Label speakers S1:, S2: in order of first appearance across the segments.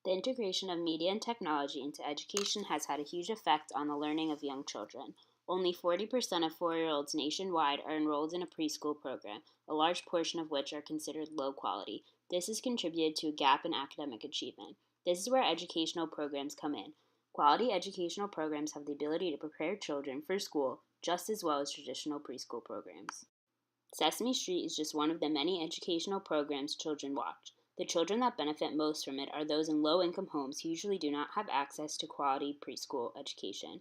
S1: The integration of media and technology into education has had a huge effect on the learning of young children. Only 40% of 4-year-olds nationwide are enrolled in a preschool program, a large portion of which are considered low quality. This has contributed to a gap in academic achievement. This is where educational programs come in. Quality educational programs have the ability to prepare children for school just as well as traditional preschool programs. Sesame Street is just one of the many educational programs children watch. The children that benefit most from it are those in low-income homes who usually do not have access to quality preschool education.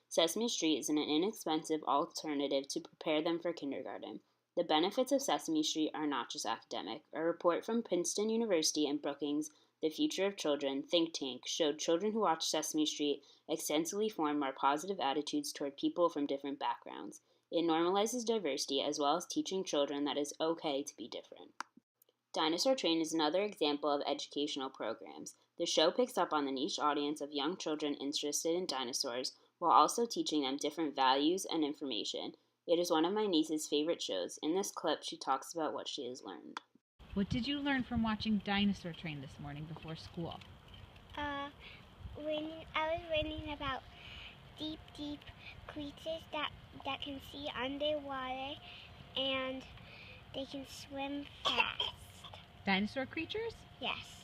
S1: Sesame Street is an inexpensive alternative to prepare them for kindergarten. The benefits of Sesame Street are not just academic. A report from Princeton University and Brookings The Future of Children think tank showed children who watch Sesame Street extensively form more positive attitudes toward people from different backgrounds. It normalizes diversity as well as teaching children that it's okay to be different. Dinosaur Train is another example of educational programs. The show picks up on the niche audience of young children interested in dinosaurs while also teaching them different values and information. It is one of my niece's favorite shows. In this clip, she talks about what she has learned.
S2: What did you learn from watching Dinosaur Train this morning before school?
S3: Uh, I was reading about deep creatures that can see underwater and they can swim fast.
S2: Dinosaur creatures?
S3: Yes.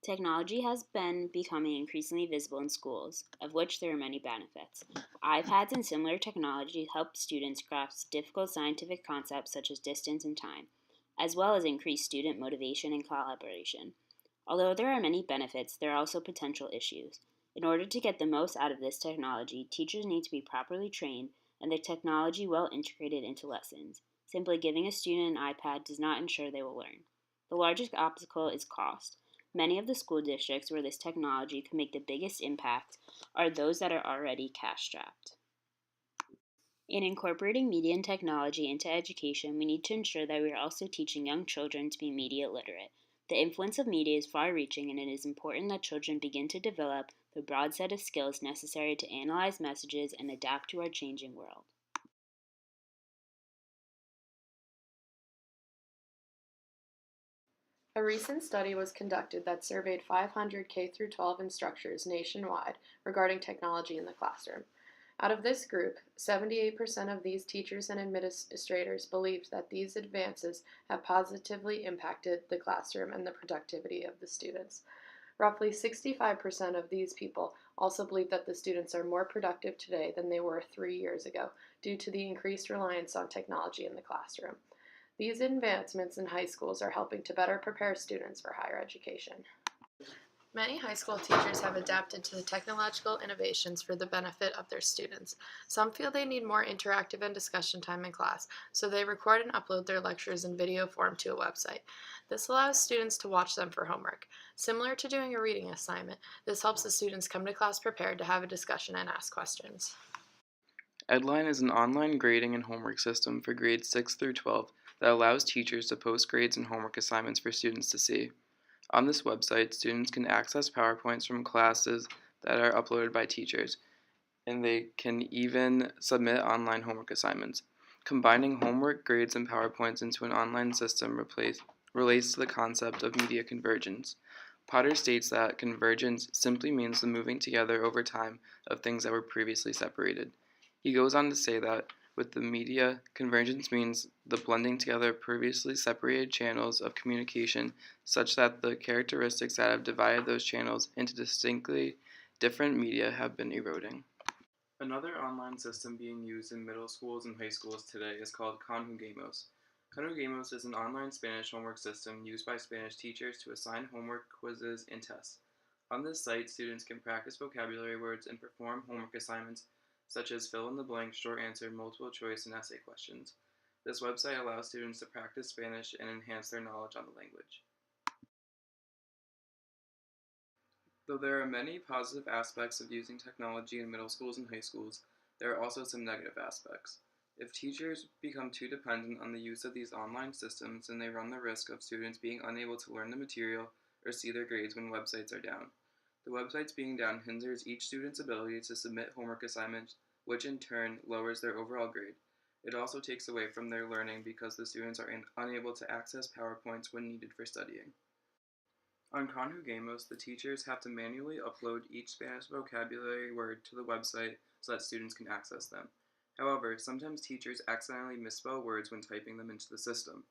S1: Technology has been becoming increasingly visible in schools, of which there are many benefits. iPads and similar technology help students grasp difficult scientific concepts such as distance and time, as well as increase student motivation and collaboration. Although there are many benefits, there are also potential issues. In order to get the most out of this technology, teachers need to be properly trained and the technology well integrated into lessons. Simply giving a student an iPad does not ensure they will learn. The largest obstacle is cost. Many of the school districts where this technology can make the biggest impact are those that are already cash strapped. In incorporating media and technology into education, we need to ensure that we are also teaching young children to be media literate. The influence of media is far reaching, and it is important that children begin to develop the broad set of skills necessary to analyze messages and adapt to our changing world.
S4: A recent study was conducted that surveyed 500 K-12 instructors nationwide regarding technology in the classroom. Out of this group, 78% of these teachers and administrators believed that these advances have positively impacted the classroom and the productivity of the students. Roughly 65% of these people also believe that the students are more productive today than they were 3 years ago due to the increased reliance on technology in the classroom. These advancements in high schools are helping to better prepare students for higher education. Many high school teachers have adapted to the technological innovations for the benefit of their students. Some feel they need more interactive and discussion time in class, so they record and upload their lectures in video form to a website. This allows students to watch them for homework. Similar to doing a reading assignment, this helps the students come to class prepared to have a discussion and ask questions.
S5: Edline is an online grading and homework system for grades 6 through 12 that allows teachers to post grades and homework assignments for students to see. On this website, students can access PowerPoints from classes that are uploaded by teachers, and they can even submit online homework assignments. Combining homework, grades, and PowerPoints into an online system relates to the concept of media convergence. Potter states that convergence simply means the moving together over time of things that were previously separated. He goes on to say that with the media, convergence means the blending together of previously separated channels of communication such that the characteristics that have divided those channels into distinctly different media have been eroding. Another online system being used in middle schools and high schools today is called Conjugamos. Conjugamos is an online Spanish homework system used by Spanish teachers to assign homework, quizzes, and tests. On this site, students can practice vocabulary words and perform homework assignments such as fill in the blank, short answer, multiple choice, and essay questions. This website allows students to practice Spanish and enhance their knowledge on the language. Though there are many positive aspects of using technology in middle schools and high schools, there are also some negative aspects. If teachers become too dependent on the use of these online systems, then they run the risk of students being unable to learn the material or see their grades when websites are down. The websites being down hinders each student's ability to submit homework assignments, which in turn lowers their overall grade. It also takes away from their learning because the students are unable to access PowerPoints when needed for studying. On Conjugamos, the teachers have to manually upload each Spanish vocabulary word to the website so that students can access them. However, sometimes teachers accidentally misspell words when typing them into the system.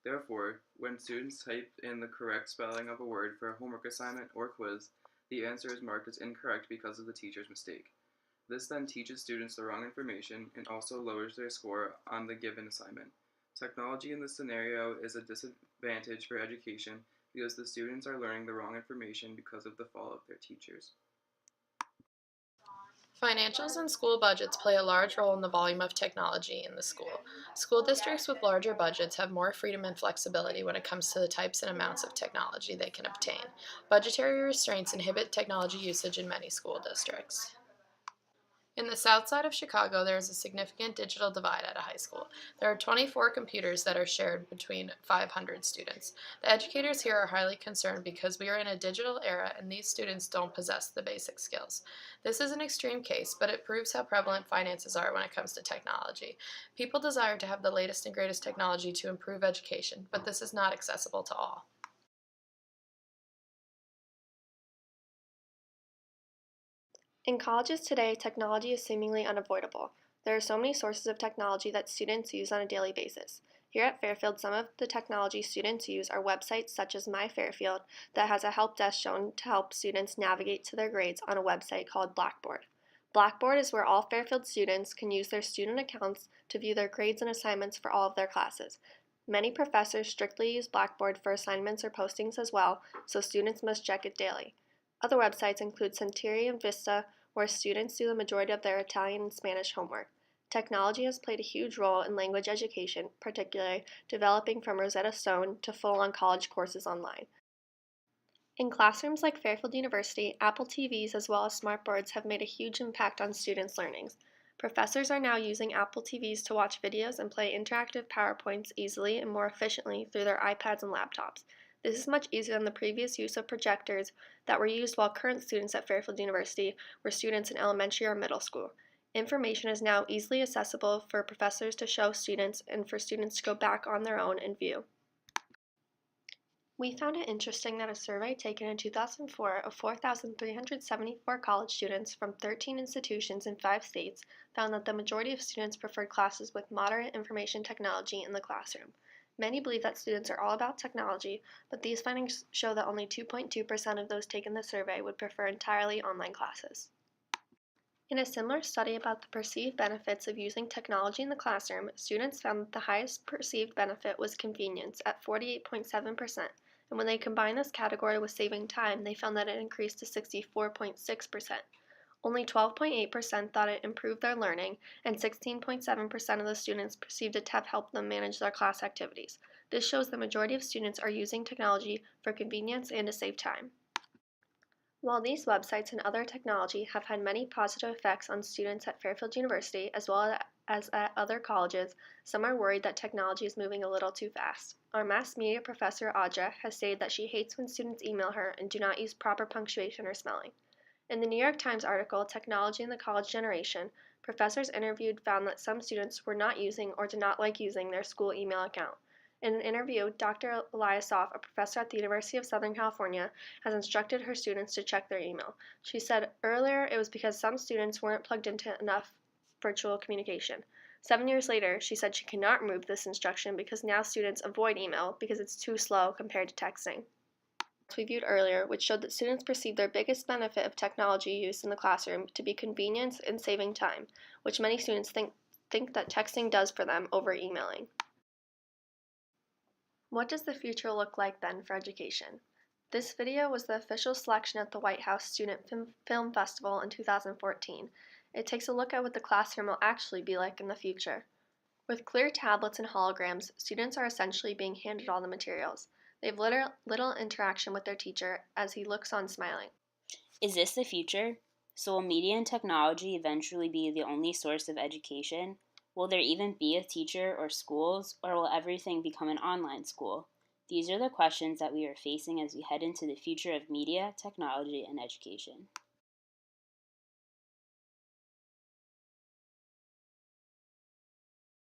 S5: Therefore, when students type in the correct spelling of a word for a homework assignment or quiz, the answer is marked as incorrect because of the teacher's mistake. This then teaches students the wrong information and also lowers their score on the given assignment. Technology in this scenario is a disadvantage for education because the students are learning the wrong information because of the fault of their teachers.
S4: Financials and school budgets play a large role in the volume of technology in the school. School districts with larger budgets have more freedom and flexibility when it comes to the types and amounts of technology they can obtain. Budgetary restraints inhibit technology usage in many school districts. In the south side of Chicago, there is a significant digital divide at a high school. There are 24 computers that are shared between 500 students. The educators here are highly concerned because we are in a digital era and these students don't possess the basic skills. This is an extreme case, but it proves how prevalent finances are when it comes to technology. People desire to have the latest and greatest technology to improve education, but this is not accessible to all.
S6: In colleges today, technology is seemingly unavoidable. There are so many sources of technology that students use on a daily basis. Here at Fairfield, some of the technology students use are websites such as My Fairfield that has a help desk shown to help students navigate to their grades on a website called Blackboard. Blackboard is where all Fairfield students can use their student accounts to view their grades and assignments for all of their classes. Many professors strictly use Blackboard for assignments or postings as well, so students must check it daily. Other websites include Centieri and Vista, where students do the majority of their Italian and Spanish homework. Technology has played a huge role in language education, particularly developing from Rosetta Stone to full-on college courses online. In classrooms like Fairfield University, Apple TVs as well as smartboards have made a huge impact on students' learnings. Professors are now using Apple TVs to watch videos and play interactive PowerPoints easily and more efficiently through their iPads and laptops. This is much easier than the previous use of projectors that were used while current students at Fairfield University were students in elementary or middle school. Information is now easily accessible for professors to show students and for students to go back on their own and view. We found it interesting that a survey taken in 2004 of 4,374 college students from 13 institutions in 5 states found that the majority of students preferred classes with moderate information technology in the classroom. Many believe that students are all about technology, but these findings show that only 2.2% of those taking the survey would prefer entirely online classes. In a similar study about the perceived benefits of using technology in the classroom, students found that the highest perceived benefit was convenience at 48.7%, and when they combined this category with saving time, they found that it increased to 64.6%. Only 12.8% thought it improved their learning, and 16.7% of the students perceived it to have helped them manage their class activities. This shows the majority of students are using technology for convenience and to save time. While these websites and other technology have had many positive effects on students at Fairfield University as well as at other colleges, some are worried that technology is moving a little too fast. Our mass media professor, Audra, has stated that she hates when students email her and do not use proper punctuation or spelling. In the New York Times article, Technology in the College Generation, professors interviewed found that some students were not using or did not like using their school email account. In an interview, Dr. Eliasoff, a professor at the University of Southern California, has instructed her students to check their email. She said earlier it was because some students weren't plugged into enough virtual communication. 7 years later, she said she cannot remove this instruction because now students avoid email because it's too slow compared to texting. We viewed earlier, which showed that students perceive their biggest benefit of technology use in the classroom to be convenience and saving time, which many students think that texting does for them over emailing. What does the future look like then for education? This video was the official selection at the White House Student Film Festival in 2014. It takes a look at what the classroom will actually be like in the future. With clear tablets and holograms, students are essentially being handed all the materials. They have little interaction with their teacher as he looks on smiling.
S1: Is this the future? So will media and technology eventually be the only source of education? Will there even be a teacher or schools, or will everything become an online school? These are the questions that we are facing as we head into the future of media, technology, and education.